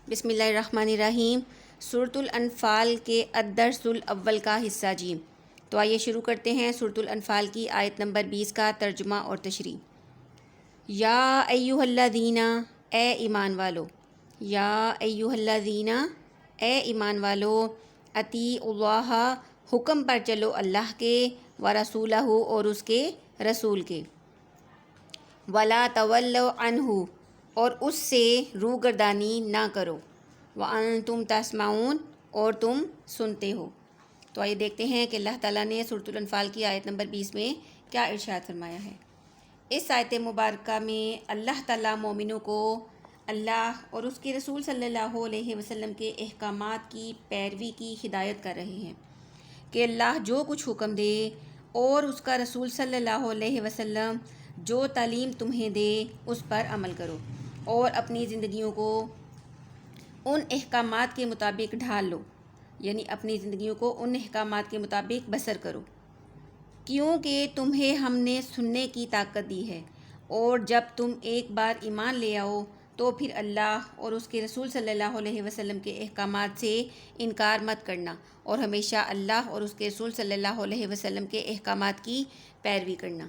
بسم اللہ الرحمن الرحیم۔ سورۃ الانفال کے الدرس الاول کا حصہ جی۔ تو آئیے شروع کرتے ہیں سورۃ الانفال کی آیت نمبر 20 کا ترجمہ اور تشریح۔ یا ایھا الذین، اے ایمان والو، یا ایھا الذین، اے ایمان والو، اطیعوا اللہ، حکم پر چلو اللہ کے، ورسولہ، اور اس کے رسول کے، ولا تولوا عنہ، اور اس سے روگردانی نہ کرو، وانتم تسمعون، اور تم سنتے ہو۔ تو آئیے دیکھتے ہیں کہ اللہ تعالیٰ نے سورۃ الانفال کی آیت نمبر 20 میں کیا ارشاد فرمایا ہے۔ اس آیت مبارکہ میں اللہ تعالیٰ مومنوں کو اللہ اور اس کے رسول صلی اللہ علیہ وسلم کے احکامات کی پیروی کی ہدایت کر رہے ہیں کہ اللہ جو کچھ حکم دے اور اس کا رسول صلی اللہ علیہ وسلم جو تعلیم تمہیں دے اس پر عمل کرو، اور اپنی زندگیوں کو ان احکامات کے مطابق ڈھال لو، یعنی اپنی زندگیوں کو ان احکامات کے مطابق بسر کرو، کیونکہ تمہیں ہم نے سننے کی طاقت دی ہے، اور جب تم ایک بار ایمان لے آؤ تو پھر اللہ اور اس کے رسول صلی اللہ علیہ وسلم کے احکامات سے انکار مت کرنا، اور ہمیشہ اللہ اور اس کے رسول صلی اللہ علیہ وسلم کے احکامات کی پیروی کرنا۔